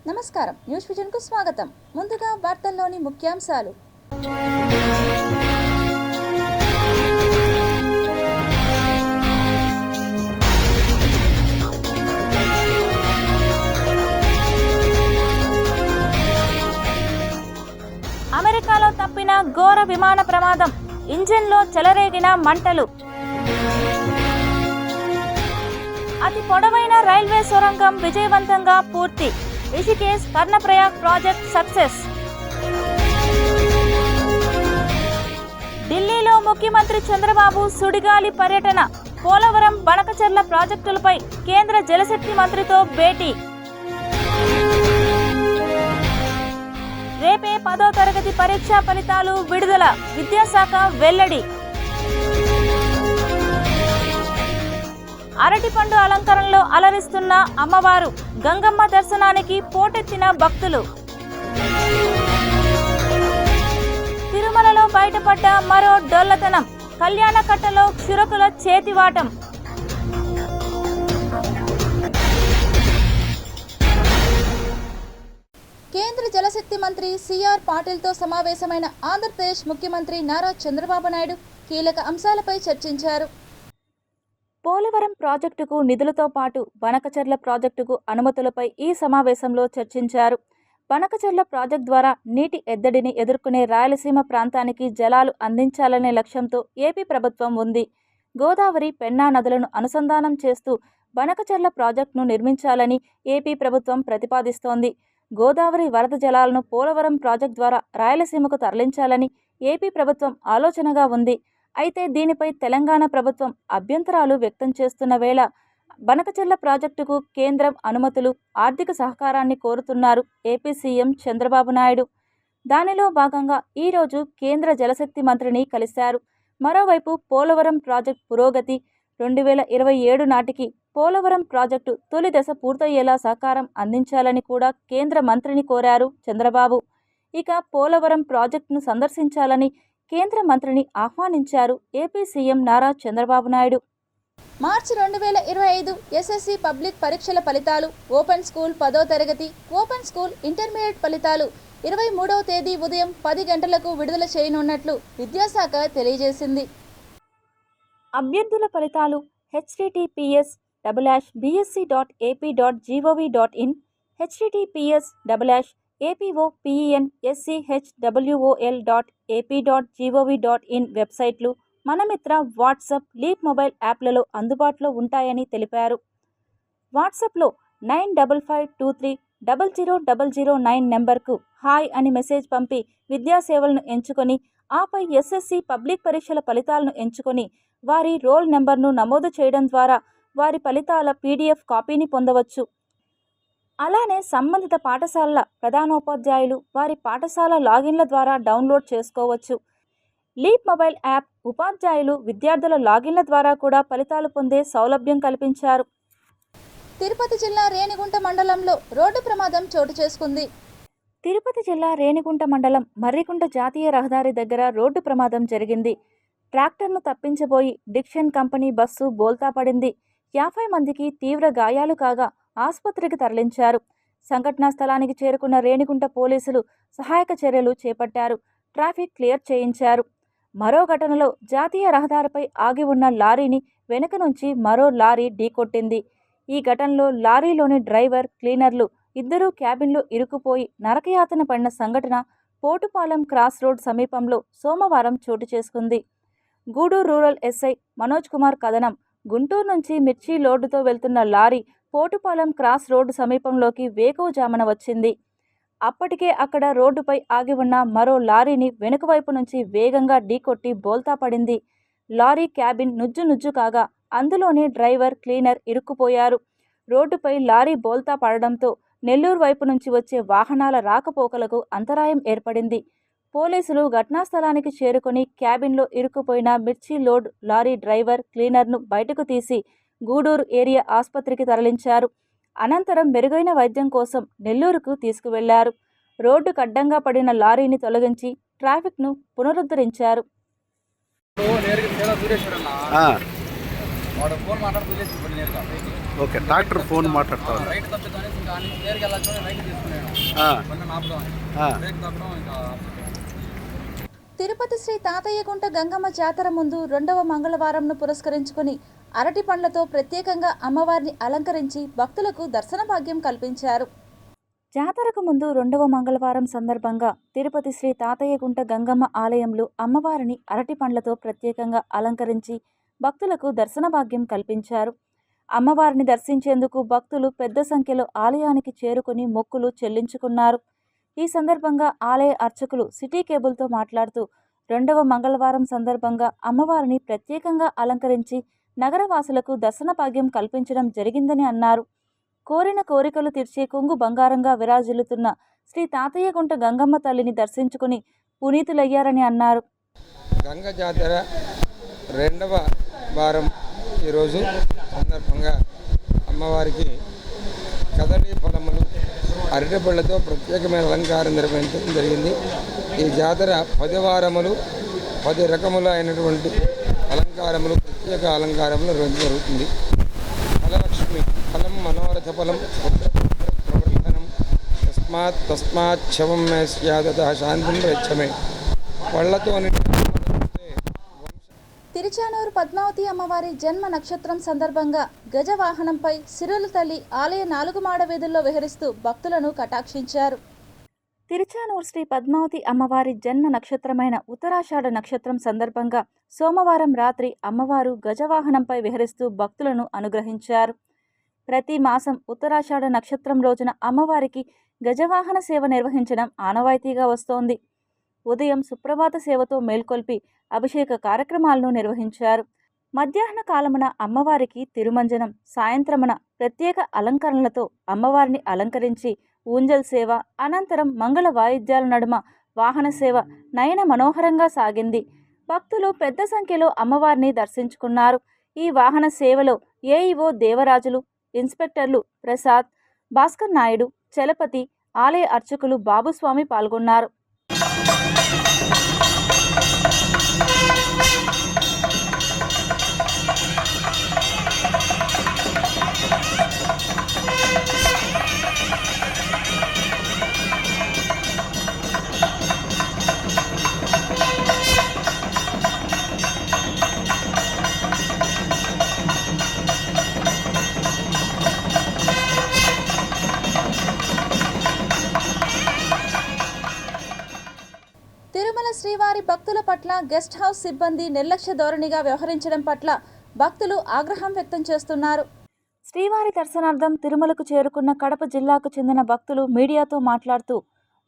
నమస్కారం, news vision కు స్వాగతం. ముందుగా వార్తల్లోని ముఖ్యాంశాలు. అమెరికాలో తప్పిన ఘోర విమాన ప్రమాదం, ఇంజిన్లో చెలరేగిన మంటలు. అతి పొడవైన రైల్వే సొరంగం విజయవంతంగా పూర్తి, రిషికేశ్ కర్ణప్రయాగ్ ప్రాజెక్ట్ సక్సెస్. ఢిల్లీలో ముఖ్యమంత్రి చంద్రబాబు సుడిగాలి పర్యటన, పోలవరం బనకచెర్ల ప్రాజెక్టులపై కేంద్ర జలశక్తి మంత్రితో భేటీ. రేపే 10వ తరగతి పరీక్షా ఫలితాలు విడుదల, విద్యాశాఖ వెల్లడి. అరటిపండు అలంకరణలో అలరిస్తున్న అమ్మవారు, గంగమ్మ దర్శనానికి పోటెత్తిన భక్తులు. తిరుమలలో బయటపడ్డ మరో డొల్లతనం, కళ్యాణకట్టలో క్షురకుల చేతివాటం. కేంద్ర జలశక్తి మంత్రి సిఆర్ పాటిల్తో సమావేశమైన ఆంధ్రప్రదేశ్ ముఖ్యమంత్రి నారా చంద్రబాబు నాయుడు కీలక అంశాలపై చర్చించారు. పోలవరం ప్రాజెక్టుకు నిధులతో పాటు బనకచెర్ల ప్రాజెక్టుకు అనుమతులపై ఈ సమావేశంలో చర్చించారు. బనకచెర్ల ప్రాజెక్టు ద్వారా నీటి ఎద్దడిని ఎదుర్కొనే రాయలసీమ ప్రాంతానికి జలాలు అందించాలనే లక్ష్యంతో ఏపీ ప్రభుత్వం ఉంది. గోదావరి, పెన్నా నదులను అనుసంధానం చేస్తూ బనకచెర్ల ప్రాజెక్టును నిర్మించాలని ఏపీ ప్రభుత్వం ప్రతిపాదిస్తోంది. గోదావరి వరద జలాలను పోలవరం ప్రాజెక్టు ద్వారా రాయలసీమకు తరలించాలని ఏపీ ప్రభుత్వం ఆలోచనగా ఉంది. అయితే దీనిపై తెలంగాణ ప్రభుత్వం అభ్యంతరాలు వ్యక్తం చేస్తున్న వేళ బనకచెర్ల ప్రాజెక్టుకు కేంద్రం అనుమతులు, ఆర్థిక సహకారాన్ని కోరుతున్నారు ఏపీ సీఎం చంద్రబాబు నాయుడు. దానిలో భాగంగా ఈరోజు కేంద్ర జలశక్తి మంత్రిని కలిశారు. మరోవైపు పోలవరం ప్రాజెక్టు పురోగతి, 2027 నాటికి పోలవరం ప్రాజెక్టు తొలి దశ పూర్తయ్యేలా సహకారం అందించాలని కూడా కేంద్ర మంత్రిని కోరారు చంద్రబాబు. ఇక పోలవరం ప్రాజెక్టును సందర్శించాలని కేంద్ర మంత్రిని ఆహ్వానించారు ఏపీ సీఎం నారా చంద్రబాబు నాయుడు. మార్చి 2025 ఎస్ఎస్సి పబ్లిక్ పరీక్షల ఫలితాలు, ఓపెన్ స్కూల్ 10వ తరగతి, ఓపెన్ స్కూల్ ఇంటర్మీడియట్ ఫలితాలు 23వ తేదీ ఉదయం 10 గంటలకు విడుదల చేయనున్నట్లు విద్యాశాఖ తెలియజేసింది. అభ్యర్థుల ఫలితాలు https://bsc.ap.gov.in, https://apopenschwol.ap.gov.in వెబ్సైట్లు, మనమిత్ర, వాట్సాప్, లీప్ మొబైల్ యాప్లలో అందుబాటులో ఉంటాయని తెలిపారు. వాట్సాప్లో 9553000009 నెంబర్కు హాయ్ అని మెసేజ్ పంపి విద్యాసేవలను ఎంచుకొని, ఆపై ఎస్ఎస్సి పబ్లిక్ పరీక్షల ఫలితాలను ఎంచుకొని వారి రోల్ నెంబర్ను నమోదు చేయడం ద్వారా వారి ఫలితాల పీడిఎఫ్ కాపీని పొందవచ్చు. అలానే సంబంధిత పాఠశాలల ప్రధానోపాధ్యాయులు వారి పాఠశాల లాగిన్ల ద్వారా డౌన్లోడ్ చేసుకోవచ్చు. లీప్ మొబైల్ యాప్ ఉపాధ్యాయులు విద్యార్థుల లాగిన్ల ద్వారా కూడా ఫలితాలు పొందే సౌలభ్యం కల్పించారు. తిరుపతి జిల్లా రేణిగుంట మండలంలో రోడ్డు ప్రమాదం చోటు చేసుకుంది. తిరుపతి జిల్లా రేణిగుంట మండలం మర్రికుంట జాతీయ రహదారి దగ్గర రోడ్డు ప్రమాదం జరిగింది. ట్రాక్టర్ను తప్పించబోయి డిక్షన్ కంపెనీ బస్సు బోల్తా పడింది. 50 మందికి తీవ్ర గాయాలు కాగా ఆసుపత్రికి తరలించారు. సంఘటనా స్థలానికి చేరుకున్న రేణిగుంట పోలీసులు సహాయక చర్యలు చేపట్టారు. ట్రాఫిక్ క్లియర్ చేయించారు. మరో ఘటనలో జాతీయ రహదారిపై ఆగి ఉన్న లారీని వెనుక నుంచి మరో లారీ ఢీకొట్టింది. ఈ ఘటనలో లారీలోని డ్రైవర్, క్లీనర్లు ఇద్దరూ క్యాబిన్లో ఇరుక్కుపోయి నరకయాతన పడిన సంఘటన పోటుపాలెం క్రాస్ రోడ్ సమీపంలో సోమవారం చోటు చేసుకుంది. గూడూరు రూరల్ ఎస్ఐ మనోజ్ కుమార్ కథనం, గుంటూరు నుంచి మిర్చి లోడుతో వెళ్తున్న లారీ పోటుపాలెం క్రాస్ రోడ్డు సమీపంలోకి వేకువజామున వచ్చింది. అప్పటికే అక్కడ రోడ్డుపై ఆగి ఉన్న మరో లారీని వెనుక వైపు నుంచి వేగంగా ఢీకొట్టి బోల్తా పడింది. లారీ క్యాబిన్ నుజ్జు కాగా అందులోని డ్రైవర్, క్లీనర్ ఇరుక్కుపోయారు. రోడ్డుపై లారీ బోల్తా పడడంతో నెల్లూరు వైపు నుంచి వచ్చే వాహనాల రాకపోకలకు అంతరాయం ఏర్పడింది. పోలీసులు ఘటనా స్థలానికి చేరుకొని క్యాబిన్లో ఇరుక్కుపోయిన మిర్చి లోడ్ లారీ డ్రైవర్, క్లీనర్ను బయటకు తీసి గూడూరు ఏరియా ఆసుపత్రికి తరలించారు. అనంతరం మెరుగైన వైద్యం కోసం నెల్లూరుకు తీసుకువెళ్లారు. రోడ్డుకు అడ్డంగా పడిన లారీని తొలగించి ట్రాఫిక్ను పునరుద్ధరించారు. వాడు ఫోన్ మాట్లాడుతూ వెళ్ళి నేరుగా ఓకే, డాక్టర్ ఫోన్ మాట్లాడతాను. రైట్ తప్పుతాను ఇంకా నేరుగా వెళ్ళచ్చు రైట్ తీసుకున్నాను బండి ఆపుదామని బ్రేక్ తప్పడం ఇంకా. తిరుపతి శ్రీ తాతయ్యగుంట గంగమ్మ జాతర ముందు 2వ మంగళవారంను పురస్కరించుకుని అరటి పండ్లతో ప్రత్యేకంగా అమ్మవారిని అలంకరించి భక్తులకు దర్శన భాగ్యం కల్పించారు. జాతరకు ముందు 2వ మంగళవారం సందర్భంగా తిరుపతి శ్రీ తాతయ్యగుంట గంగమ్మ ఆలయంలో అమ్మవారిని అరటి పండ్లతో ప్రత్యేకంగా అలంకరించి భక్తులకు దర్శన భాగ్యం కల్పించారు. అమ్మవారిని దర్శించేందుకు భక్తులు పెద్ద సంఖ్యలో ఆలయానికి చేరుకుని మొక్కులు చెల్లించుకున్నారు. ఈ సందర్భంగా ఆలయ అర్చకులు సిటీ కేబుల్తో మాట్లాడుతూ 2వ మంగళవారం సందర్భంగా అమ్మవారిని ప్రత్యేకంగా అలంకరించి నగరవాసులకు దర్శన భాగ్యం కల్పించడం జరిగిందని అన్నారు. కోరిన కోరికలు తీర్చే కొంగు బంగారంగా విరాజిల్లుతున్న శ్రీ తాతయ్యగుంట గంగమ్మ తల్లిని దర్శించుకుని పునీతులయ్యారని అన్నారు. గంగ జాతర 2వ వారం ఈరోజు సందర్భంగా అమ్మవారికి కదళీ ఫలములు అరటిపళ్ళతో ప్రత్యేకమైన అలంకారం నిర్వహించడం జరిగింది. ఈ జాతర 10 వారములు 10 రకముల అయినటువంటి అలంకారములు ప్రత్యేక అలంకారములు నిర్వహించడం జరుగుతుంది. ఫలలక్ష్మి ఫలం మనోరథ ఫలం ప్రవర్ధనం తస్మాత్ శవం మే స్యాదత శాంతిం రచ్చమే. పళ్లతో తిరుచానూరు పద్మావతి అమ్మవారి జన్మ నక్షత్రం సందర్భంగా గజవాహనంపై సిరుల తల్లి ఆలయ 4 మాడ వీధుల్లో విహరిస్తూ భక్తులను కటాక్షించారు. తిరుచానూరు శ్రీ పద్మావతి అమ్మవారి జన్మ నక్షత్రమైన ఉత్తరాషాఢ నక్షత్రం సందర్భంగా సోమవారం రాత్రి అమ్మవారు గజవాహనంపై విహరిస్తూ భక్తులను అనుగ్రహించారు. ప్రతి మాసం ఉత్తరాషాఢ నక్షత్రం రోజున అమ్మవారికి గజవాహన సేవ నిర్వహించడం ఆనవాయితీగా వస్తోంది. ఉదయం సుప్రభాత సేవతో మేల్కొల్పి అభిషేక కార్యక్రమాలను నిర్వహించారు. మధ్యాహ్న కాలమున అమ్మవారికి తిరుమంజనం, సాయంత్రమున ప్రత్యేక అలంకరణలతో అమ్మవారిని అలంకరించి ఊంజల్ సేవ, అనంతరం మంగళ వాయిద్యాల నడుమ వాహన సేవ నయన మనోహరంగా సాగింది. భక్తులు పెద్ద సంఖ్యలో అమ్మవారిని దర్శించుకున్నారు. ఈ వాహన సేవలో ఏఈఓ దేవరాజులు, ఇన్స్పెక్టర్లు ప్రసాద్, భాస్కర్ నాయుడు, చలపతి, ఆలయ అర్చకులు బాబుస్వామి పాల్గొన్నారు. తిరుమల శ్రీవారి భక్తుల పట్ల గెస్ట్ హౌస్ సిబ్బంది నిర్లక్ష్య ధోరణిగా వ్యవహరించడం పట్ల భక్తులు ఆగ్రహం వ్యక్తం చేస్తున్నారు. శ్రీవారి దర్శనార్థం తిరుమలకు చేరుకున్న కడప జిల్లాకు చెందిన భక్తులు మీడియాతో మాట్లాడుతూ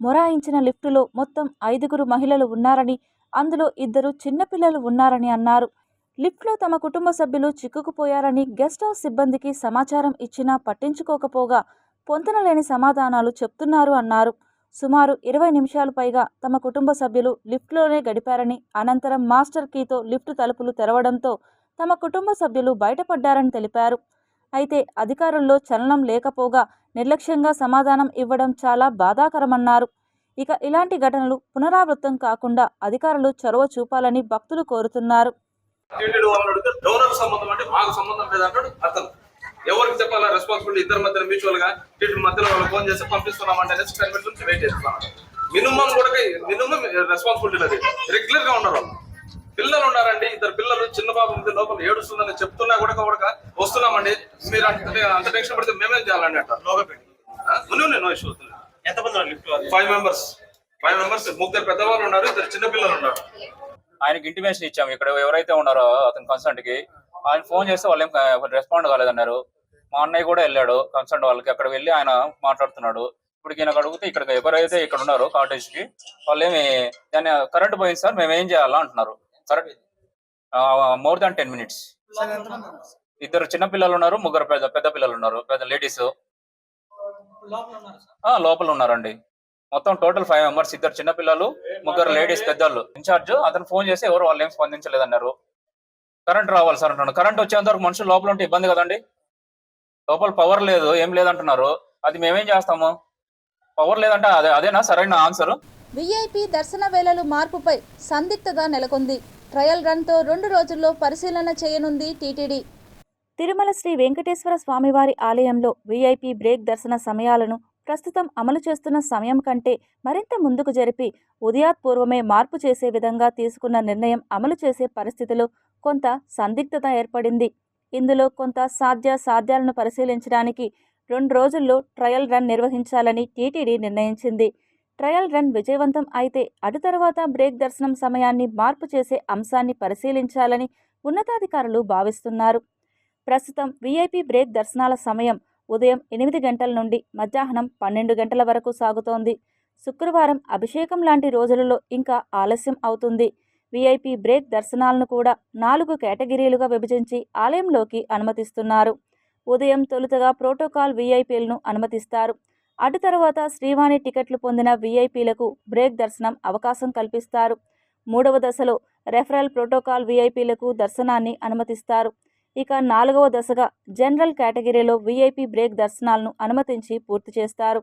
మొరాయించిన లిఫ్టులో మొత్తం 5గురు మహిళలు ఉన్నారని, అందులో 2 చిన్నపిల్లలు ఉన్నారని అన్నారు. లిఫ్ట్లో తమ కుటుంబ సభ్యులు చిక్కుకుపోయారని గెస్ట్ హౌస్ సిబ్బందికి సమాచారం ఇచ్చినా పట్టించుకోకపోగా పొంతనలేని సమాధానాలు చెప్తున్నారు అన్నారు. సుమారు 20 నిమిషాలు పైగా తమ కుటుంబ సభ్యులు లిఫ్ట్లోనే గడిపారని, అనంతరం మాస్టర్ కీతో లిఫ్ట్ తలుపులు తెరవడంతో తమ కుటుంబ సభ్యులు బయటపడ్డారని తెలిపారు. అయితే అధికారుల్లో చలనం లేకపోగా నిర్లక్ష్యంగా సమాధానం ఇవ్వడం చాలా బాధాకరమన్నారు. ఇక ఇలాంటి ఘటనలు పునరావృతం కాకుండా అధికారులు చొరవ చూపాలని భక్తులు కోరుతున్నారు. ఎవరికి చెప్పాలా రెస్పాన్సిబిలిటీ? ఇద్దరు మధ్యలో మ్యూచువల్ గా టీచర్ మధ్యలో వాళ్ళు ఫోన్ చేసి పంపిస్తున్నామంటే నెక్స్ట్ 10 minutes నుంచి వెయిట్ చేస్తున్నాం. మినిమం రెస్పాన్సిబిలిటీ అది రెగ్యులర్ గా ఉన్నారు. పిల్లలు ఉన్నారండి, 2 పిల్లలు, చిన్న బాబు ఉంది లోపల ఏడుస్తుందని చెప్తున్నా కూడా వస్తున్నామండి. మీరు అంత టెన్షన్ పడితే మేమేం చేయాలండి అంటారు. No issue. ఎంతమంది? 5 members. 3 పెద్దవాళ్ళు ఉన్నారు, 2 చిన్న పిల్లలు ఉన్నారు. ఆయనకి ఇంటిమేషన్ ఇచ్చాము. ఇక్కడ ఎవరైతే ఉన్నారో అతని కన్సల్ట్ కి ఆయన ఫోన్ చేస్తే వాళ్ళు ఏం రెస్పాండ్ కాలేదన్నారు. మా అన్నయ్య కూడా వెళ్ళాడు కన్సల్ట్ వాళ్ళకి, అక్కడ వెళ్ళి ఆయన మాట్లాడుతున్నాడు. ఇప్పుడు ఈయనకు అడిగితే ఇక్కడ ఎవరైతే ఇక్కడ ఉన్నారో కాటేజ్ కి వాళ్ళు ఏమి దాన్ని కరెంట్ పోయింది సార్ మేము ఏం చేయాలా అంటున్నారు. Current more than 10 minutes. 2 చిన్న పిల్లలు ఉన్నారు, 3 పెద్ద పిల్లలు ఉన్నారు, పెద్ద లేడీస్ లోపల ఉన్నారండి. మొత్తం టోటల్ 5 members, 2 చిన్న పిల్లలు, 3 లేడీస్ పెద్దలు. ఇన్ఛార్జ్ అతను ఫోన్ చేసి ఎవరు వాళ్ళు ఏం స్పందించలేదన్నారు. కరెంట్ రావాలి సార్ అంటున్నాడు. కరెంట్ వచ్చేంత వరకు మనుషులు లోపల ఉంటే ఇబ్బంది కదండి. లోపల పవర్ లేదు, ఏం లేదంటున్నారు. అది మేమేం చేస్తాము? పవర్ లేదంటే అదేనా సరైన ఆన్సర్? విఐపి దర్శన వేళలు మార్పుపై సందిగ్ధత నెలకొంది. ట్రయల్ రన్తో 2 రోజుల్లో పరిశీలన చేయనుంది టీటీడీ. తిరుమల శ్రీ వెంకటేశ్వర స్వామివారి ఆలయంలో వీఐపీ బ్రేక్ దర్శన సమయాలను ప్రస్తుతం అమలు చేస్తున్న సమయం కంటే మరింత ముందుకు జరిపి ఉదయాత్పూర్వమే మార్పు చేసే విధంగా తీసుకున్న నిర్ణయం అమలు చేసే పరిస్థితిలో కొంత సందిగ్ధత ఏర్పడింది. ఇందులో కొంత సాధ్యాలను పరిశీలించడానికి 2 రోజుల్లో ట్రయల్ రన్ నిర్వహించాలని టీటీడీ నిర్ణయించింది. ట్రయల్ రన్ విజయవంతం అయితే అటు తర్వాత బ్రేక్ దర్శనం సమయాన్ని మార్పు చేసే అంశాన్ని పరిశీలించాలని ఉన్నతాధికారులు భావిస్తున్నారు. ప్రస్తుతం వీఐపీ బ్రేక్ దర్శనాల సమయం ఉదయం 8 గంటల నుండి మధ్యాహ్నం 12 గంటల వరకు సాగుతోంది. శుక్రవారం అభిషేకం లాంటి రోజులలో ఇంకా ఆలస్యం అవుతుంది. వీఐపీ బ్రేక్ దర్శనాలను కూడా 4 కేటగిరీలుగా విభజించి ఆలయంలోకి అనుమతిస్తున్నారు. ఉదయం తొలుతగా ప్రోటోకాల్ వీఐపీలను అనుమతిస్తారు. అటు తర్వాత శ్రీవాణి టికెట్లు పొందిన వీఐపీలకు బ్రేక్ దర్శనం అవకాశం కల్పిస్తారు. 3వ దశలో రెఫరల్ ప్రోటోకాల్ వీఐపీలకు దర్శనాన్ని అనుమతిస్తారు. ఇక 4వ దశగా జనరల్ కేటగిరీలో వీఐపీ బ్రేక్ దర్శనాలను అనుమతించి పూర్తి చేస్తారు.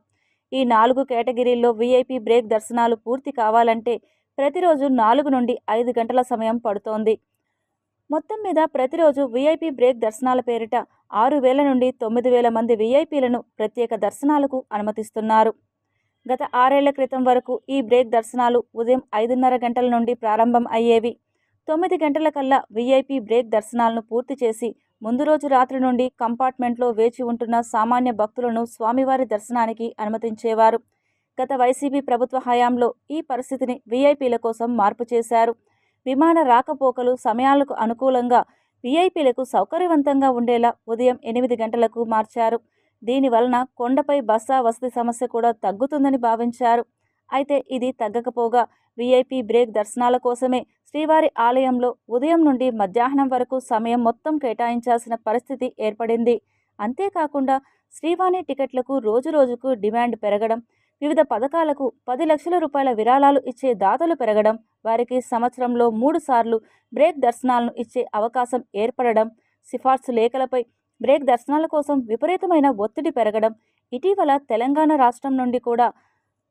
ఈ 4 కేటగిరీల్లో వీఐపీ బ్రేక్ దర్శనాలు పూర్తి కావాలంటే ప్రతిరోజు 4 నుండి 5 గంటల సమయం పడుతోంది. మొత్తం మీద ప్రతిరోజు వీఐపీ బ్రేక్ దర్శనాల పేరిట 6,000 నుండి 9,000 మంది వీఐపీలను ప్రత్యేక దర్శనాలకు అనుమతిస్తున్నారు. గత 6 ఏళ్ల క్రితం వరకు ఈ బ్రేక్ దర్శనాలు ఉదయం 5:30 గంటల నుండి ప్రారంభం అయ్యేవి. 9 గంటల కల్లా వీఐపీ బ్రేక్ దర్శనాలను పూర్తి చేసి ముందు రోజు రాత్రి నుండి కంపార్ట్మెంట్లో వేచి ఉంటున్న సామాన్య భక్తులను స్వామివారి దర్శనానికి అనుమతించేవారు. గత వైసీపీ ప్రభుత్వ హయాంలో ఈ పరిస్థితిని వీఐపీల కోసం మార్పు చేశారు. విమాన రాకపోకలు సమయాలకు అనుకూలంగా వీఐపీలకు సౌకర్యవంతంగా ఉండేలా ఉదయం 8 గంటలకు మార్చారు. దీనివలన కొండపై బస్సా వసతి సమస్య కూడా తగ్గుతుందని భావించారు. అయితే ఇది తగ్గకపోగా వీఐపీ బ్రేక్ దర్శనాల కోసమే శ్రీవారి ఆలయంలో ఉదయం నుండి మధ్యాహ్నం వరకు సమయం మొత్తం కేటాయించాల్సిన పరిస్థితి ఏర్పడింది. అంతేకాకుండా శ్రీవాణి టికెట్లకు రోజురోజుకు డిమాండ్ పెరగడం, వివిధ పథకాలకు 10 లక్షల రూపాయల విరాళాలు ఇచ్చే దాతలు పెరగడం, వారికి సంవత్సరంలో 3 సార్లు బ్రేక్ దర్శనాలను ఇచ్చే అవకాశం ఏర్పడడం, సిఫార్సు లేఖలపై బ్రేక్ దర్శనాల కోసం విపరీతమైన ఒత్తిడి పెరగడం, ఇటీవల తెలంగాణ రాష్ట్రం నుండి కూడా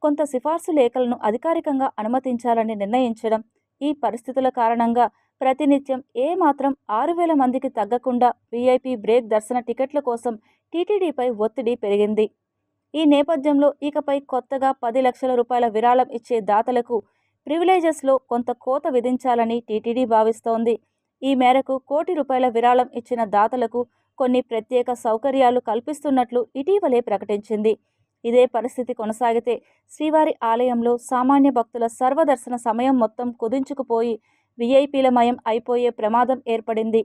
కొంత సిఫార్సు లేఖలను అధికారికంగా అనుమతించాలని నిర్ణయించడం, ఈ పరిస్థితుల కారణంగా ప్రతినిత్యం ఏమాత్రం 6,000 మందికి తగ్గకుండా వీఐపీ బ్రేక్ దర్శన టికెట్ల కోసం టీటీడీపై ఒత్తిడి పెరిగింది. ఈ నేపథ్యంలో ఇకపై కొత్తగా 10 లక్షల రూపాయల విరాళం ఇచ్చే దాతలకు ప్రివిలేజెస్లో కొంత కోత విధించాలని టీటీడీ భావిస్తోంది. ఈ మేరకు ₹1,00,00,000 విరాళం ఇచ్చిన దాతలకు కొన్ని ప్రత్యేక సౌకర్యాలు కల్పిస్తున్నట్లు ఇటీవలే ప్రకటించింది. ఇదే పరిస్థితి కొనసాగితే శ్రీవారి ఆలయంలో సామాన్య భక్తుల సర్వదర్శన సమయం మొత్తం కుదించుకుపోయి వీఐపీలమయం అయిపోయే ప్రమాదం ఏర్పడింది.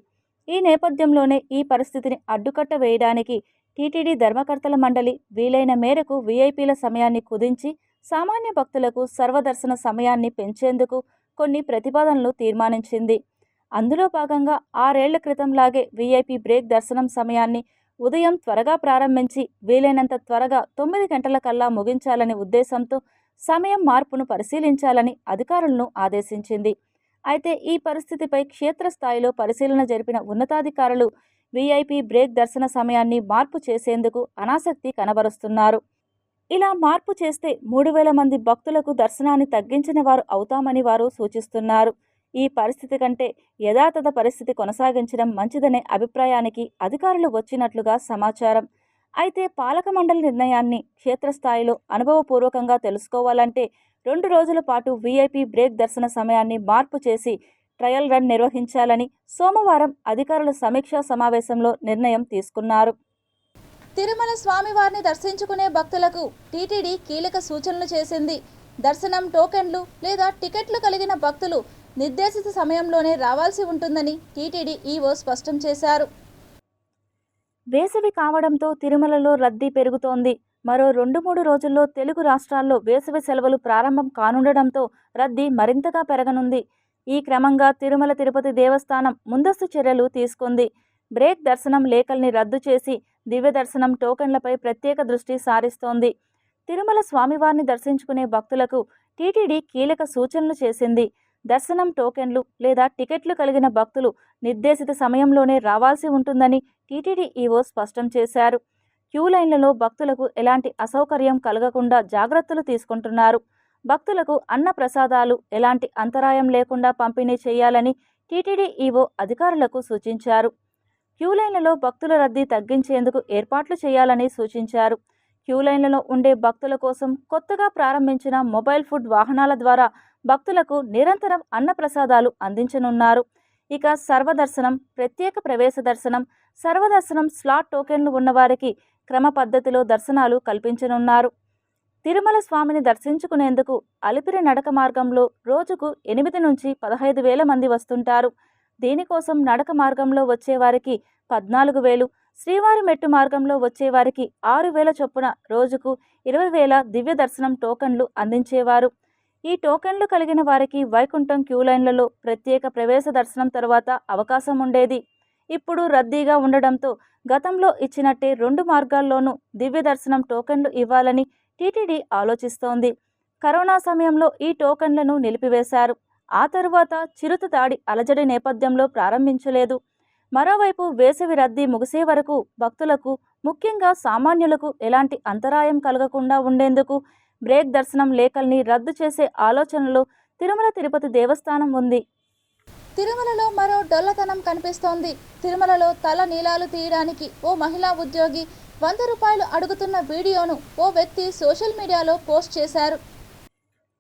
ఈ నేపథ్యంలోనే ఈ పరిస్థితిని అడ్డుకట్ట వేయడానికి టీటీడీ ధర్మకర్తల మండలి వీలైన మేరకు వీఐపీల సమయాన్ని కుదించి సామాన్య భక్తులకు సర్వదర్శన సమయాన్ని పెంచేందుకు కొన్ని ప్రతిపాదనలు తీర్మానించింది. అందులో భాగంగా 6 ఏళ్ల క్రితంలాగే వీఐపీ బ్రేక్ దర్శనం సమయాన్ని ఉదయం త్వరగా ప్రారంభించి వీలైనంత త్వరగా 9 గంటల కల్లా ముగించాలనే ఉద్దేశంతో సమయం మార్పును పరిశీలించాలని అధికారులను ఆదేశించింది. అయితే ఈ పరిస్థితిపై క్షేత్రస్థాయిలో పరిశీలన జరిపిన ఉన్నతాధికారులు వీఐపీ బ్రేక్ దర్శన సమయాన్ని మార్పు చేసేందుకు అనాసక్తి కనబరుస్తున్నారు. ఇలా మార్పు చేస్తే 3,000 మంది భక్తులకు దర్శనాన్ని తగ్గించిన వారు అవుతామని వారు సూచిస్తున్నారు. ఈ పరిస్థితి కంటే యథాతథ పరిస్థితి కొనసాగించడం మంచిదనే అభిప్రాయానికి అధికారులు వచ్చినట్లుగా సమాచారం. అయితే పాలక మండలి నిర్ణయాన్ని క్షేత్రస్థాయిలో అనుభవపూర్వకంగా తెలుసుకోవాలంటే 2 రోజుల పాటు వీఐపీ బ్రేక్ దర్శన సమయాన్ని మార్పు చేసి ట్రయల్ రన్ నిర్వహించాలని సోమవారం అధికారుల సమీక్షా సమావేశంలో నిర్ణయం తీసుకున్నారు. తిరుమల స్వామివారిని దర్శించుకునే భక్తులకు టీటీడీ కీలక సూచనలు చేసింది. దర్శనం టోకెన్లు లేదా టికెట్లు కలిగిన భక్తులు నిర్దేశిత సమయంలోనే రావాల్సి ఉంటుందని టీటీడీ ఈవో స్పష్టం చేశారు. వేసవి కావడంతో తిరుమలలో రద్దీ పెరుగుతోంది. మరో 2-3 రోజుల్లో తెలుగు రాష్ట్రాల్లో వేసవి సెలవులు ప్రారంభం కానుండడంతో రద్దీ మరింతగా పెరగనుంది. ఈ క్రమంగా తిరుమల తిరుపతి దేవస్థానం ముందస్తు చర్యలు తీసుకుంది. బ్రేక్ దర్శనం లేఖల్ని రద్దు చేసి దివ్య దర్శనం టోకెన్లపై ప్రత్యేక దృష్టి సారిస్తోంది. తిరుమల స్వామివారిని దర్శించుకునే భక్తులకు టీటీడీ కీలక సూచనలు చేసింది. దర్శనం టోకెన్లు లేదా టికెట్లు కలిగిన భక్తులు నిర్దేశిత సమయంలోనే రావాల్సి ఉంటుందని టీటీడీ ఈవో స్పష్టం చేశారు. క్యూ లైన్లలో భక్తులకు ఎలాంటి అసౌకర్యం కలగకుండా జాగ్రత్తలు తీసుకుంటున్నారు. భక్తులకు అన్న ప్రసాదాలు ఎలాంటి అంతరాయం లేకుండా పంపిణీ చేయాలని టీటీడీ ఈవో అధికారులకు సూచించారు. క్యూ లైన్లలో భక్తుల రద్దీ తగ్గించేందుకు ఏర్పాట్లు చేయాలని సూచించారు. క్యూ లైన్లలో ఉండే భక్తుల కోసం కొత్తగా ప్రారంభించిన మొబైల్ ఫుడ్ వాహనాల ద్వారా భక్తులకు నిరంతరం అన్నప్రసాదాలు అందించనున్నారు. ఇక సర్వదర్శనం, ప్రత్యేక ప్రవేశ దర్శనం, సర్వదర్శనం స్లాట్ టోకెన్లు ఉన్నవారికి క్రమ పద్ధతిలో దర్శనాలు కల్పించనున్నారు. తిరుమల స్వామిని దర్శించుకునేందుకు అలిపిరి నడక మార్గంలో రోజుకు 8 నుంచి 15,000 మంది వస్తుంటారు. దీనికోసం నడక మార్గంలో వచ్చేవారికి 14,000, శ్రీవారి మెట్టు మార్గంలో వచ్చేవారికి 6,000 చొప్పున రోజుకు 20,000 దివ్య దర్శనం టోకన్లు అందించేవారు. ఈ టోకెన్లు కలిగిన వారికి వైకుంఠం క్యూ లైన్లలో ప్రత్యేక ప్రవేశ దర్శనం తర్వాత అవకాశం ఉండేది. ఇప్పుడు రద్దీగా ఉండడంతో గతంలో ఇచ్చినట్టే 2 మార్గాల్లోనూ దివ్య దర్శనం టోకెన్లు ఇవ్వాలని టీటీడీ ఆలోచిస్తోంది. కరోనా సమయంలో ఈ టోకెన్లను నిలిపివేశారు. ఆ తరువాత చిరుత దాడి అలజడి నేపథ్యంలో ప్రారంభించలేదు. మరోవైపు వేసవి రద్దీ ముగిసే వరకు భక్తులకు, ముఖ్యంగా సామాన్యులకు ఎలాంటి అంతరాయం కలగకుండా ఉండేందుకు బ్రేక్ దర్శనం లేఖల్ని రద్దు చేసే ఆలోచనలో తిరుమల తిరుపతి దేవస్థానం ఉంది. తిరుమలలో మరో డొల్లతనం కనిపిస్తోంది. తిరుమలలో తల నీలాలు తీయడానికి ఓ మహిళా ఉద్యోగి 100 రూపాయలు అడుగుతున్న వీడియోను ఓ వ్యక్తి సోషల్ మీడియాలో పోస్ట్ చేశారు.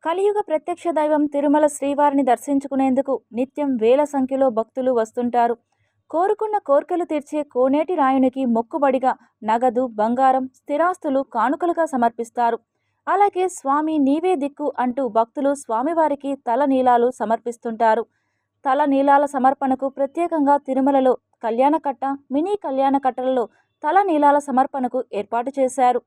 కలియుగ ప్రత్యక్ష దైవం తిరుమల శ్రీవారిని దర్శించుకునేందుకు నిత్యం వేల సంఖ్యలో భక్తులు వస్తుంటారు. కోరుకున్న కోర్కెలు తీర్చే కోనేటి రాయునికి మొక్కుబడిగా నగదు, బంగారం, స్థిరాస్తులు కానుకలుగా సమర్పిస్తారు. అలాగే స్వామి నీవే దిక్కు అంటూ భక్తులు స్వామివారికి తల నీలాలు సమర్పిస్తుంటారు. తల నీలాల సమర్పణకు ప్రత్యేకంగా తిరుమలలో కళ్యాణకట్ట, మినీ కళ్యాణకట్టలలో తల నీలాల సమర్పణకు ఏర్పాటు చేశారు.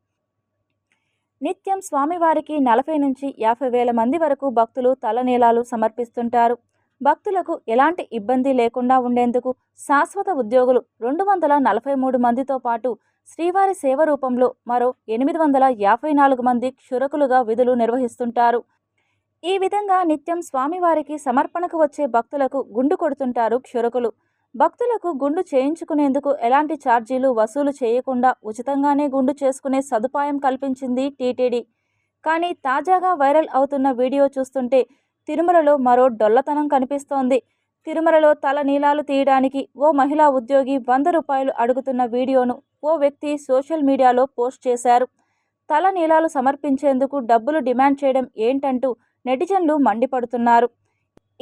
నిత్యం స్వామివారికి 40 నుంచి 50,000 మంది వరకు భక్తులు తల నీలాలు సమర్పిస్తుంటారు. భక్తులకు ఎలాంటి ఇబ్బంది లేకుండా ఉండేందుకు శాశ్వత ఉద్యోగులు 243 మందితో పాటు శ్రీవారి సేవ రూపంలో మరో 854 మంది క్షురకులుగా విధులు నిర్వహిస్తుంటారు. ఈ విధంగా నిత్యం స్వామివారికి సమర్పణకు వచ్చే భక్తులకు గుండు కొడుతుంటారు క్షురకులు. భక్తులకు గుండు చేయించుకునేందుకు ఎలాంటి ఛార్జీలు వసూలు చేయకుండా ఉచితంగానే గుండు చేసుకునే సదుపాయం కల్పించింది టీటీడీ. కానీ తాజాగా వైరల్ అవుతున్న వీడియో చూస్తుంటే తిరుమలలో మరో డొల్లతనం కనిపిస్తోంది. తిరుమలలో తల నీలాలు తీయడానికి ఓ మహిళా ఉద్యోగి 100 రూపాయలు అడుగుతున్న వీడియోను ఓ వ్యక్తి సోషల్ మీడియాలో పోస్ట్ చేశారు. తల నీలాలు సమర్పించేందుకు డబ్బులు డిమాండ్ చేయడం ఏంటంటూ నెటిజన్లు మండిపడుతున్నారు.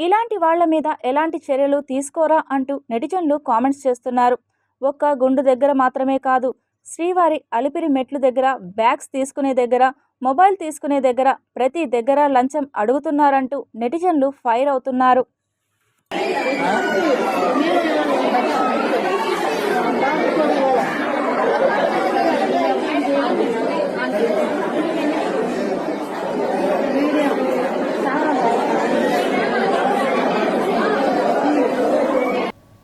ఇలాంటి వాళ్ల మీద ఎలాంటి చర్యలు తీసుకోరా అంటూ నెటిజన్లు కామెంట్స్ చేస్తున్నారు. ఒక్క గుండు దగ్గర మాత్రమే కాదు, శ్రీవారి అలిపిరి మెట్లు దగ్గర, బ్యాగ్స్ తీసుకునే దగ్గర, మొబైల్ తీసుకునే దగ్గర, ప్రతి దగ్గర లంచం అడుగుతున్నారంటూ నెటిజన్లు ఫైర్ అవుతున్నారు.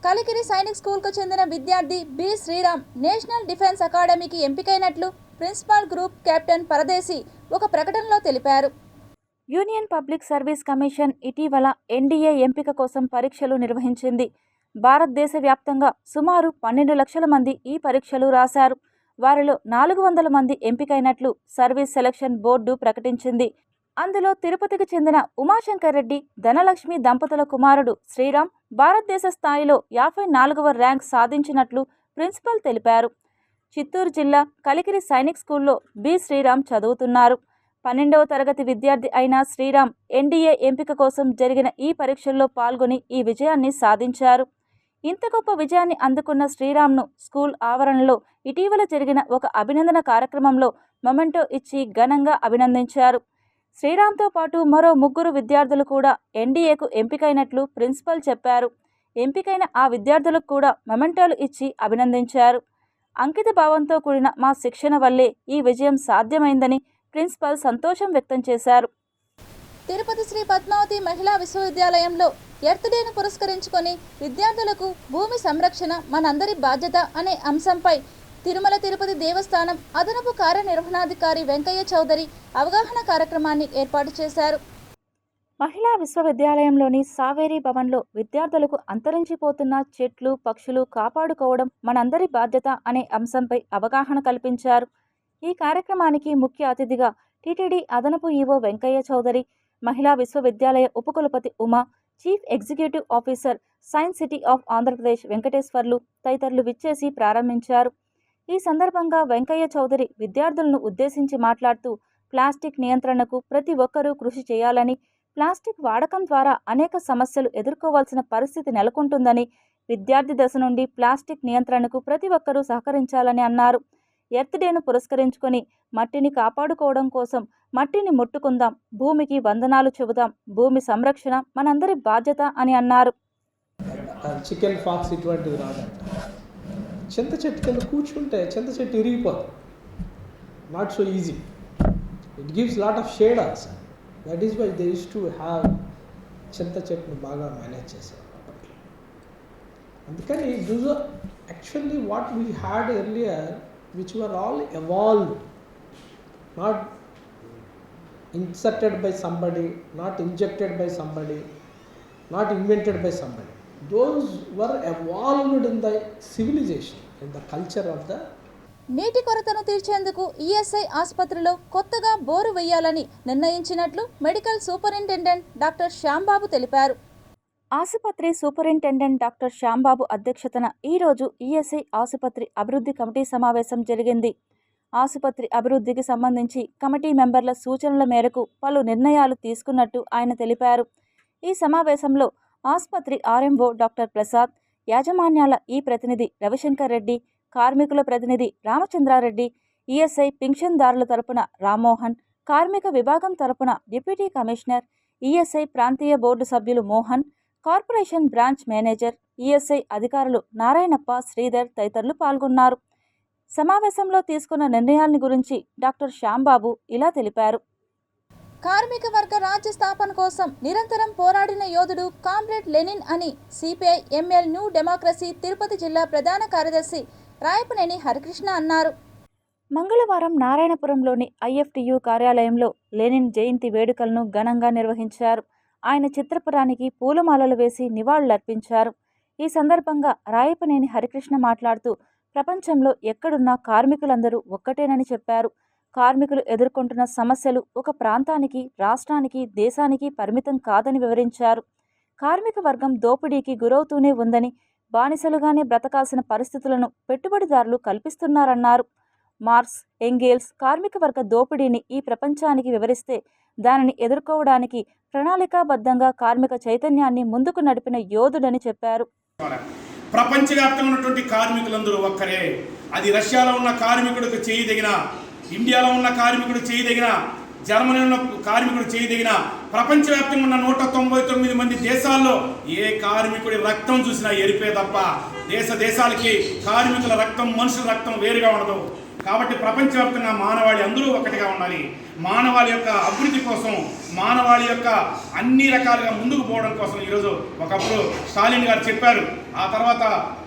కలికిరి సైనిక్ స్కూల్కు చెందిన విద్యార్థి బి శ్రీరామ్ నేషనల్ డిఫెన్స్ అకాడమీకి ఎంపికైనట్లు ప్రిన్సిపాల్ గ్రూప్ కెప్టెన్ పరదేశి ఒక ప్రకటనలో తెలిపారు. యూనియన్ పబ్లిక్ సర్వీస్ కమిషన్ ఇటీవల ఎన్డీఏ ఎంపిక కోసం పరీక్షలు నిర్వహించింది. భారతదేశ వ్యాప్తంగా సుమారు 12 లక్షల మంది ఈ పరీక్షలు రాశారు. వారిలో 400 మంది ఎంపికైనట్లు సర్వీస్ సెలక్షన్ బోర్డు ప్రకటించింది. అందులో తిరుపతికి చెందిన ఉమాశంకర్ రెడ్డి, ధనలక్ష్మి దంపతుల కుమారుడు శ్రీరామ్ భారతదేశ స్థాయిలో 54వ ర్యాంక్ సాధించినట్లు ప్రిన్సిపల్ తెలిపారు. చిత్తూరు జిల్లా కలికిరి సైనిక్ స్కూల్లో బి శ్రీరామ్ చదువుతున్నారు. 12వ తరగతి విద్యార్థి అయిన శ్రీరామ్ ఎన్డీఏ ఎంపిక కోసం జరిగిన ఈ పరీక్షల్లో పాల్గొని ఈ విజయాన్ని సాధించారు. ఇంత గొప్ప విజయాన్ని అందుకున్న శ్రీరామ్ను స్కూల్ ఆవరణలో ఇటీవల జరిగిన ఒక అభినందన కార్యక్రమంలో మొమెంటో ఇచ్చి ఘనంగా అభినందించారు. శ్రీరామ్తో పాటు మరో 3 విద్యార్థులు కూడా ఎన్డీఏకు ఎంపికైనట్లు ప్రిన్సిపల్ చెప్పారు. ఎంపికైన ఆ విద్యార్థులకు కూడా మొమెంటోలు ఇచ్చి అభినందించారు. అంకిత భావంతో కూడిన మా శిక్షణ వల్లే ఈ విజయం సాధ్యమైందని ప్రిన్సిపల్ సంతోషం వ్యక్తం చేశారు. తిరుపతి శ్రీ పద్మావతి మహిళా విశ్వవిద్యాలయంలో ఎర్త్ డేను పురస్కరించుకొని విద్యార్థులకు భూమి సంరక్షణ మనందరి బాధ్యత అనే అంశంపై తిరుమల తిరుపతి దేవస్థానం అదనపు కార్యనిర్వహణాధికారి వెంకయ్య చౌదరి అవగాహన కార్యక్రమాన్ని ఏర్పాటు చేశారు. మహిళా విశ్వవిద్యాలయంలోని సావేరీ భవన్లో విద్యార్థులకు అంతరించిపోతున్న చెట్లు, పక్షులు కాపాడుకోవడం మనందరి బాధ్యత అనే అంశంపై అవగాహన కల్పించారు. ఈ కార్యక్రమానికి ముఖ్య అతిథిగా టీటీడీ అదనపు ఈవో వెంకయ్య చౌదరి, మహిళా విశ్వవిద్యాలయ ఉపకులపతి Uma, chief executive officer science city of Andhra Pradesh Venkateswarlu తదితరులు విచ్చేసి ప్రారంభించారు. ఈ సందర్భంగా వెంకయ్య చౌదరి విద్యార్థులను ఉద్దేశించి మాట్లాడుతూ ప్లాస్టిక్ నియంత్రణకు ప్రతి ఒక్కరూ కృషి చేయాలని, ప్లాస్టిక్ వాడకం ద్వారా అనేక సమస్యలు ఎదుర్కోవాల్సిన పరిస్థితి నెలకొంటుందని, విద్యార్థి దశ నుండి ప్లాస్టిక్ నియంత్రణకు ప్రతి ఒక్కరూ సహకరించాలని అన్నారు. ఎర్త్ డేను పురస్కరించుకొని మట్టిని కాపాడుకోవడం కోసం మట్టిని ముట్టుకుందాం, భూమికి వందనాలు చెబుదాం, భూమి సంరక్షణ మనందరి బాధ్యత అని అన్నారు. చికెన్ ఫాక్స్ ఇటువంటివి రాదంట. చింత చెట్టు కింద కూర్చుంటే చింత చెట్టు ఇరిగిపోతుంది. Not so easy. It gives lot of shade also. That is why they use to have చింత చెట్టును బాగా మేనేజ్ చేశారు అప్పట్లో. అందుకని those are actually what we had earlier, which were all evolved, not inserted by somebody, not injected by somebody, not invented by somebody. Those were evolved in the civilization, in the culture of the. నీటి కొరతను తీర్చేందుకు ESI ఆసుపత్రిలో కొత్తగా bore వేయాలని నిర్ణయించినట్లు medical superintendent doctor Shyam Babu తెలిపారు. ఆసుపత్రి superintendent doctor Shyam Babu అధ్యక్షతన ఈరోజు ఈఎస్ఐ ఆసుపత్రి అభివృద్ధి కమిటీ సమావేశం జరిగింది. ఆసుపత్రి అభివృద్ధికి సంబంధించి కమిటీ మెంబర్ల సూచనల మేరకు పలు నిర్ణయాలు తీసుకున్నట్టు ఆయన తెలిపారు. ఈ సమావేశంలో ఆసుపత్రి ఆర్ఎంఓ డాక్టర్ ప్రసాద్, యాజమాన్యాల ఈ ప్రతినిధి రవిశంకర్ రెడ్డి, కార్మికుల ప్రతినిధి రామచంద్రారెడ్డి, ఈఎస్ఐ పింఛన్దారుల తరపున రామ్మోహన్, కార్మిక విభాగం తరపున డిప్యూటీ కమిషనర్, ఈఎస్ఐ ప్రాంతీయ బోర్డు సభ్యులు Mohan, corporation branch manager, ESI అధికారులు నారాయణప్ప, శ్రీధర్ తదితరులు పాల్గొన్నారు. సమావేశంలో తీసుకున్న నిర్ణయాల గురించి డాక్టర్ శ్యాంబాబు ఇలా తెలిపారు. కార్మిక వర్గ రాజ్య స్థాపన కోసం నిరంతరం పోరాడిన యోధుడు కామ్రేడ్ లెనిన్ అని CPI ML new democracy Tirupati జిల్లా ప్రధాన కార్యదర్శి రాయపనేని హరికృష్ణ అన్నారు. మంగళవారం నారాయణపురంలోని ఐఎఫ్టియు కార్యాలయంలో లెనిన్ జయంతి వేడుకలను ఘనంగా నిర్వహించారు. ఆయన చిత్రపటానికి పూలమాలలు వేసి నివాళులర్పించారు. ఈ సందర్భంగా రాయపనేని హరికృష్ణ మాట్లాడుతూ ప్రపంచంలో ఎక్కడున్నా కార్మికులందరూ ఒక్కటేనని చెప్పారు. కార్మికులు ఎదుర్కొంటున్న సమస్యలు ఒక ప్రాంతానికి, రాష్ట్రానికి, దేశానికి పరిమితం కాదని వివరించారు. కార్మిక వర్గం దోపిడీకి గురవుతూనే ఉందని, బానిసలుగానే బ్రతకాల్సిన పరిస్థితులను పెట్టుబడిదారులు కల్పిస్తున్నారన్నారు. మార్క్స్, ఎంగేల్స్ కార్మిక వర్గ దోపిడీని ఈ ప్రపంచానికి వివరిస్తే దానిని ఎదుర్కోవడానికి ప్రణాళికాబద్ధంగా కార్మిక చైతన్యాన్ని ముందుకు నడిపిన యోధుడని చెప్పారు. ప్రపంచవ్యాప్తంగా ఉన్నటువంటి కార్మికులందరూ ఒక్కరే. అది రష్యాలో ఉన్న కార్మికుడికి చేయదగిన, ఇండియాలో ఉన్న కార్మికుడు చేయదగిన, జర్మనీ ఉన్న కార్మికుడు చేయదగిన, ప్రపంచవ్యాప్తంగా ఉన్న 199 మంది దేశాల్లో ఏ కార్మికుడి రక్తం చూసినా ఎరిపే తప్ప దేశాలకి కార్మికుల రక్తం, మనుషుల రక్తం వేరుగా ఉండదు. కాబట్టి ప్రపంచవ్యాప్తంగా మానవాళి అందరూ ఒకటిగా ఉండాలి. మానవాళి యొక్క అభివృద్ధి కోసం, మానవాళి యొక్క అన్ని రకాలుగా ముందుకు పోవడం కోసం ఈరోజు ఒకప్పుడు స్టాలిన్ గారు చెప్పారు. ఆ తర్వాత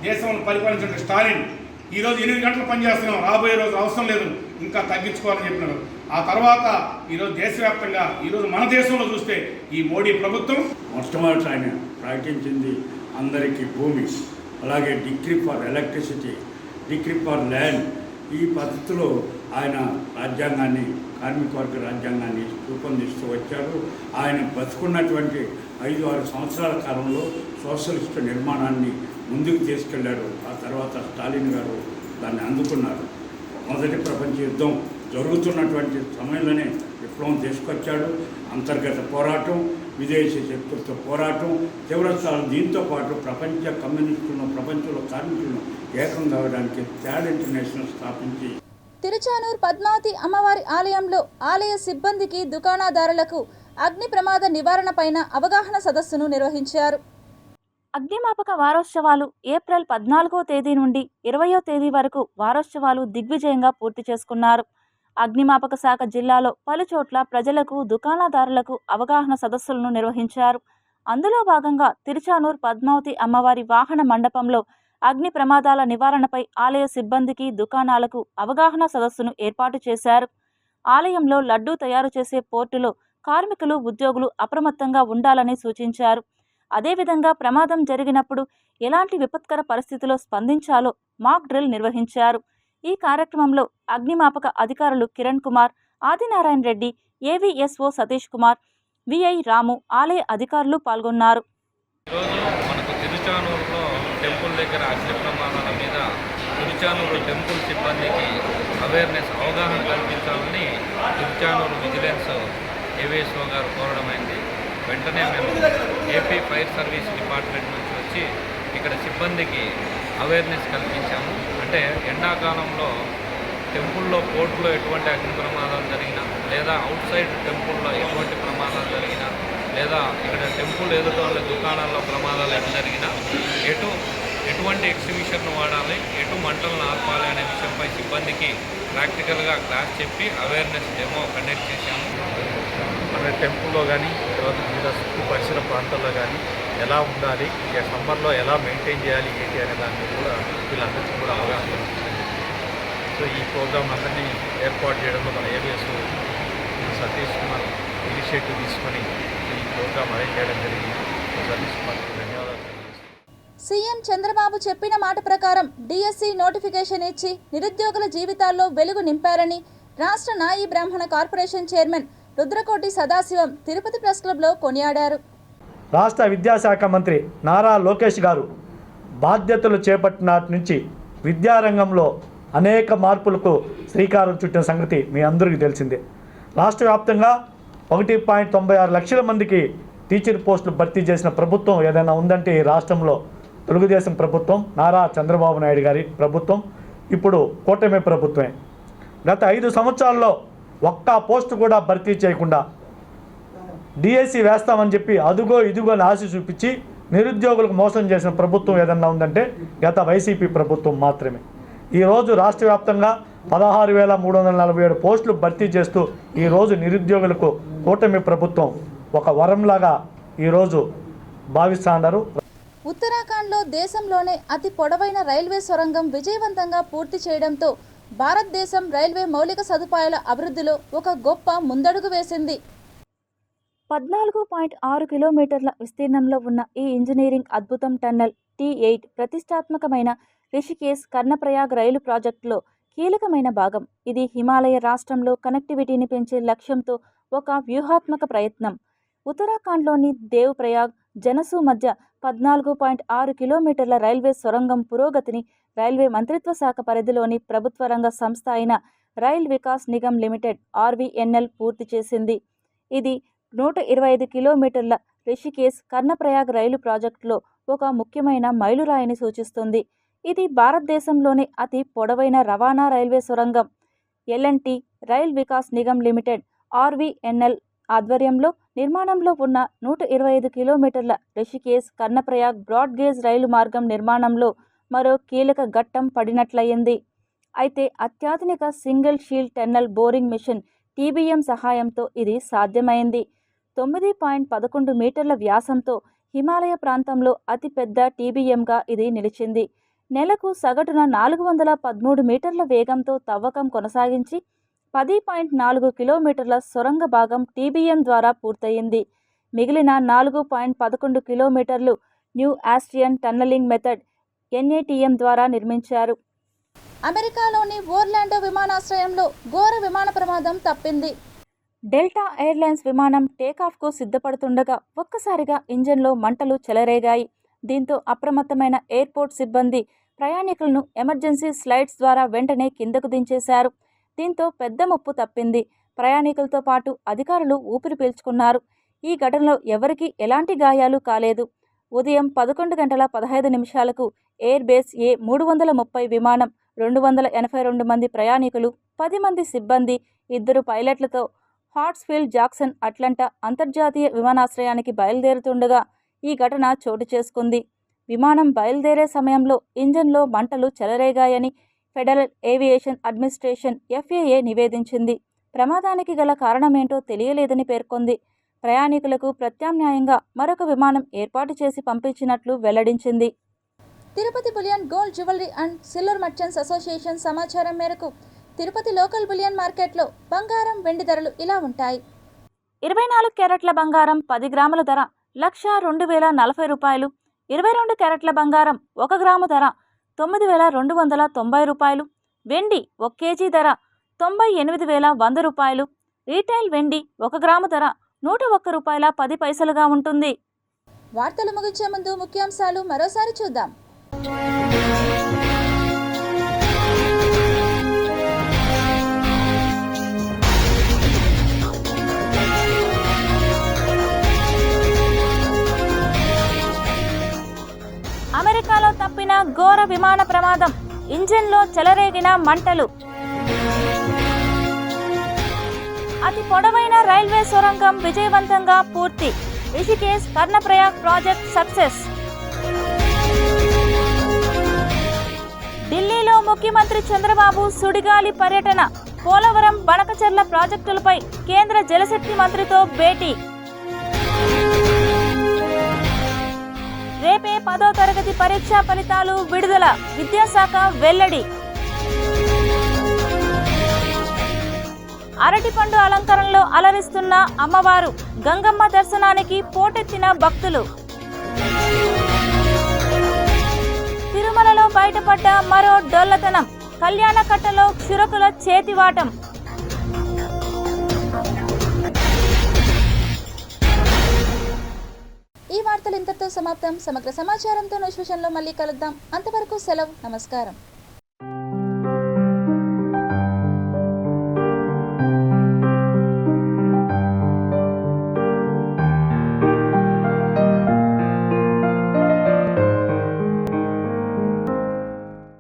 దేశంలో పరిపాలించిన స్టాలిన్ ఈరోజు 8 గంటలు పనిచేస్తున్నాం, రాబోయే రోజు అవసరం లేదు, ఇంకా తగ్గించుకోవాలని చెప్పినారు. ఆ తర్వాత ఈరోజు దేశవ్యాప్తంగా ఈరోజు మన దేశంలో చూస్తే ఈ మోడీ ప్రభుత్వం మొట్టమొదటి ఆయన ప్రకటించింది అందరికీ భూమి, అలాగే degree for electricity, degree for land. ఈ పద్ధతిలో ఆయన రాజ్యాంగాన్ని, కార్మిక వర్గ రాజ్యాంగాన్ని రూపొందిస్తూ వచ్చాడు. ఆయన బతుకున్నటువంటి 5-6 సంవత్సరాల కాలంలో సోషలిస్టు నిర్మాణాన్ని ముందుకు తీసుకెళ్లాడు. ఆ తర్వాత స్టాలిన్ గారు దాన్ని అందుకున్నారు. మొదటి ప్రపంచ యుద్ధం జరుగుతున్నటువంటి సమయంలోనే విప్లవం తీసుకొచ్చాడు. అంతర్గత పోరాటం, విదేశీ శక్తులతో పోరాటం తీవ్రస్థాయి. దీంతో పాటు ప్రపంచ కమ్యూనిస్టులను, ప్రపంచంలో కార్మికులను ఏకం కావడానికి థర్డ్ ఇంటర్నేషనల్ స్థాపించి తిరుచానూరు పద్మావతి అమ్మవారి ఆలయంలో ఆలయ సిబ్బందికి, దుకాణదారులకు అగ్ని ప్రమాద నివారణపైన అవగాహన సదస్సును నిర్వహించారు. అగ్నిమాపక వారోత్సవాలు ఏప్రిల్ 14వ తేదీ నుండి 20వ తేదీ వరకు వారోత్సవాలు దిగ్విజయంగా పూర్తి చేసుకున్నారు. అగ్నిమాపక శాఖ జిల్లాలో పలుచోట్ల ప్రజలకు, దుకాణదారులకు అవగాహన సదస్సులను నిర్వహించారు. అందులో భాగంగా తిరుచానూరు పద్మావతి అమ్మవారి వాహన మండపంలో అగ్ని ప్రమాదాల నివారణపై ఆలయ సిబ్బందికి, దుకాణాలకు అవగాహన సదస్సును ఏర్పాటు చేశారు. ఆలయంలో లడ్డూ తయారు చేసే పోర్టులో కార్మికులు, ఉద్యోగులు అప్రమత్తంగా ఉండాలని సూచించారు. అదేవిధంగా ప్రమాదం జరిగినప్పుడు ఎలాంటి విపత్కర పరిస్థితిలో స్పందించాలో మాక్ డ్రిల్ నిర్వహించారు. ఈ కార్యక్రమంలో అగ్నిమాపక అధికారులు కిరణ్ కుమార్, ఆదినారాయణ రెడ్డి, ఏవీఎస్ఓ సతీష్ కుమార్, విఐ రాము, ఆలయ అధికారులు పాల్గొన్నారు. ఈరోజు మనకు తిరుచానూరులో టెంపుల్ దగ్గర అగ్ని ప్రమాదాల మీద తిరుచానూరు టెంపుల్ సిబ్బందికి అవేర్నెస్ అవగాహన కల్పించాలని తిరుచానూరు విజిలెన్స్ ఏవిఎస్ఓ గారు కోరడమైంది. వెంటనే మేము ఏపీ ఫైర్ సర్వీస్ డిపార్ట్మెంట్ నుంచి వచ్చి ఇక్కడ సిబ్బందికి అవేర్నెస్ కల్పించాము. అంటే ఎండాకాలంలో టెంపుల్లో కోర్టులో ఎటువంటి అగ్ని ప్రమాదాలు జరిగినా, లేదా అవుట్ సైడ్ టెంపుల్లో ఎటువంటి ప్రమాదాలు జరిగినా, లేదా ఇక్కడ టెంపుల్ ఎదుట వాళ్ళ దుకాణాల్లో ప్రమాదాలు ఎటు జరిగినా ఎటువంటి ఎగ్జిబిషన్ను వాడాలి, ఎటు మంటలను ఆర్పాలి అనే విషయంపై సిబ్బందికి ప్రాక్టికల్గా క్లాస్ చెప్పి అవేర్నెస్ డెమో కండక్ట్ చేశాము. మన టెంపుల్లో కానీ తర్వాత వివిధ చుట్టూ పరిసర ప్రాంతాల్లో కానీ ఎలా ఉండాలి, ఇక సమ్మర్లో ఎలా మెయింటైన్ చేయాలి ఏంటి అనే దాని మీద కూడా వీళ్ళందరికీ కూడా అవగాహన ఉంటుంది. సో ఈ ప్రోగ్రామ్ అందరినీ ఏర్పాటు చేయడంలో మన ఏవిఎస్ సతీష్ కుమార్ ఇనిషియేటివ్ తీసుకొని ఈ ప్రోగ్రామ్ అరేంజ్ చేయడం జరిగింది. సతీష్ కుమార్కి ధన్యవాదాలు. సీఎం చంద్రబాబు చెప్పిన మాట ప్రకారం డిఎస్సి నోటిఫికేషన్ ఇచ్చి నిరుద్యోగుల జీవితాల్లో వెలుగు నింపారని రాష్ట్ర నాయీ బ్రాహ్మణ corporation chairman Rudrakoti Sadasivam Tirupati press క్లబ్లో కొనియాడారు. రాష్ట్ర విద్యాశాఖ మంత్రి నారా లోకేష్ గారు బాధ్యతలు చేపట్టినాటి నుంచి విద్యారంగంలో అనేక మార్పులకు శ్రీకారం చుట్టిన సంగతి మీ అందరికీ తెలిసిందే. రాష్ట్ర వ్యాప్తంగా 1.96 లక్షల మందికి టీచర్ పోస్టులు భర్తీ చేసిన ప్రభుత్వం ఏదైనా ఉందంటే ఈ రాష్ట్రంలో తెలుగుదేశం ప్రభుత్వం, నారా చంద్రబాబు నాయుడు గారి ప్రభుత్వం, ఇప్పుడు కూటమి ప్రభుత్వమే. గత 5 సంవత్సరాల్లో ఒక్క పోస్టు కూడా భర్తీ చేయకుండా డిఎస్సి వేస్తామని చెప్పి అదుగో ఇదిగో అని ఆశ చూపించి నిరుద్యోగులకు మోసం చేసిన ప్రభుత్వం ఏదన్నా ఉందంటే గత వైసీపీ ప్రభుత్వం మాత్రమే. ఈరోజు రాష్ట్ర వ్యాప్తంగా 16,347 పోస్టులు భర్తీ చేస్తూ ఈరోజు నిరుద్యోగులకు కూటమి ప్రభుత్వం ఒక వరంలాగా ఈరోజు భావిస్తున్నారు. ఉత్తరాఖండ్లో దేశంలోనే అతి పొడవైన రైల్వే సొరంగం విజయవంతంగా పూర్తి చేయడంతో భారతదేశం రైల్వే మౌలిక సదుపాయాల అభివృద్ధిలో ఒక గొప్ప ముందడుగు వేసింది. 14.6 కిలోమీటర్ల విస్తీర్ణంలో ఉన్న ఈ ఇంజనీరింగ్ అద్భుతం టన్నెల్ T8 ప్రతిష్టాత్మకమైన రిషికేశ్ కర్ణప్రయాగ్ రైలు ప్రాజెక్టులో కీలకమైన భాగం. ఇది హిమాలయ రాష్ట్రంలో కనెక్టివిటీని పెంచే లక్ష్యంతో ఒక వ్యూహాత్మక ప్రయత్నం. ఉత్తరాఖండ్లోని దేవ్ ప్రయాగ్ జనసు మధ్య 14.6 కిలోమీటర్ల రైల్వే సొరంగం పురోగతిని రైల్వే మంత్రిత్వ శాఖ పరిధిలోని ప్రభుత్వ రంగ సంస్థ అయిన rail Vikas Nigam limited RVNL పూర్తి చేసింది. ఇది 125 కిలోమీటర్ల రిషికేశ్ కర్ణప్రయాగ్ రైలు ప్రాజెక్టులో ఒక ముఖ్యమైన మైలురాయిని సూచిస్తుంది. ఇది భారతదేశంలోని అతి పొడవైన రవాణా రైల్వే సొరంగం. L&T rail Vikas Nigam limited RVNL ఆధ్వర్యంలో నిర్మాణంలో ఉన్న 125 కిలోమీటర్ల Rishikesh Karnaprayag broad gauge rail మార్గం నిర్మాణంలో మరో కీలక ఘట్టం పడినట్లయింది. అయితే అత్యాధునిక single shield tunnel boring machine TBM సహాయంతో ఇది సాధ్యమైంది. 9.11 మీటర్ల వ్యాసంతో హిమాలయ ప్రాంతంలో అతిపెద్ద TBMగా ఇది నిలిచింది. నెలకు సగటున 413 మీటర్ల వేగంతో తవ్వకం కొనసాగించి 10.4 కిలోమీటర్ల సొరంగ భాగం TBM ద్వారా పూర్తయింది. మిగిలిన 4.11 కిలోమీటర్లు new Austrian tunnelling method NATM ద్వారా నిర్మించారు. అమెరికాలోని ఓర్లాండో విమానాశ్రయంలో ఘోర విమాన ప్రమాదం తప్పింది. డెల్టా ఎయిర్లైన్స్ విమానం టేకాఫ్కు సిద్ధపడుతుండగా ఒక్కసారిగా ఇంజన్లో మంటలు చెలరేగాయి. దీంతో అప్రమత్తమైన ఎయిర్పోర్ట్ సిబ్బంది ప్రయాణికులను ఎమర్జెన్సీ స్లైడ్స్ ద్వారా వెంటనే కిందకు దించేశారు. దీంతో పెద్ద ముప్పు తప్పింది. ప్రయాణికులతో పాటు అధికారులు ఊపిరి పీల్చుకున్నారు. ఈ ఘటనలో ఎవరికీ ఎలాంటి గాయాలు కాలేదు. ఉదయం 11:15 ఎయిర్ బేస్ A330 విమానం 282 మంది ప్రయాణికులు, 10 మంది సిబ్బంది, 2 పైలట్లతో హార్ట్స్ఫీల్డ్ జాక్సన్ అట్లాంటా అంతర్జాతీయ విమానాశ్రయానికి బయలుదేరుతుండగా ఈ ఘటన చోటు చేసుకుంది. విమానం బయలుదేరే సమయంలో ఇంజన్లో మంటలు చెలరేగాయని ఫెడరల్ ఏవియేషన్ అడ్మినిస్ట్రేషన్ FAA నివేదించింది. ప్రమాదానికి గల కారణమేంటో తెలియలేదని పేర్కొంది. ప్రయాణికులకు ప్రత్యామ్నాయంగా మరొక విమానం ఏర్పాటు చేసి పంపించినట్లు వెల్లడించింది. Tirupati bullion gold jewellery and silver merchants association సమాచారం మేరకు తిరుపతి లోకల్ బులియన్ మార్కెట్లో బంగారం, వెండి ధరలు ఇలా ఉంటాయి. 24 క్యారెట్ల బంగారం 10 గ్రాముల ధర 1,02,040 రూపాయలు. 22 క్యారెట్ల బంగారం 1 గ్రాము ధర 9,290 రూపాయలు. వెండి 1 కేజీ ధర 98,100 రూపాయలు. రీటైల్ వెండి 1 గ్రాము ధర 101 రూపాయల 10 పైసలుగా ఉంటుంది. వార్తలు ముగించే ముందు ముఖ్యాంశాలు మరోసారి చూద్దాం. అమెరికాలో తప్పిన ఘోర విమాన ప్రమాదం, ఇంజిన్లో చెలరేగిన మంటలు. అతి పొడవైన రైల్వే సొరంగం విజయవంతంగా పూర్తి, రిషికేశ్ కర్ణప్రయాగ్ ప్రాజెక్ట్ సక్సెస్. ఢిల్లీలో ముఖ్యమంత్రి చంద్రబాబు సుడిగాలి పర్యటన, పోలవరం బనకచెర్ల ప్రాజెక్టులపై కేంద్ర జలశక్తి మంత్రితో భేటీ. రేపే 10వ తరగతి పరీక్షా ఫలితాలు విడుదల, విద్యాశాఖ వెల్లడి. అరటిపండు అలంకరణలో అలరిస్తున్న అమ్మవారు, గంగమ్మ దర్శనానికి పోటెత్తిన భక్తులు. తిరుమలలో బయటపడ్డ మరో డొల్లతనం, కళ్యాణకట్టలో క్షురకుల చేతివాటం. ఈ వార్తలు ఇంతటితో సమాప్తం. సమగ్ర సమాచారంతో నెక్స్ట్ విషయంలో మళ్ళీ కలుద్దాం. అంతవరకు సెలవు. నమస్కారం.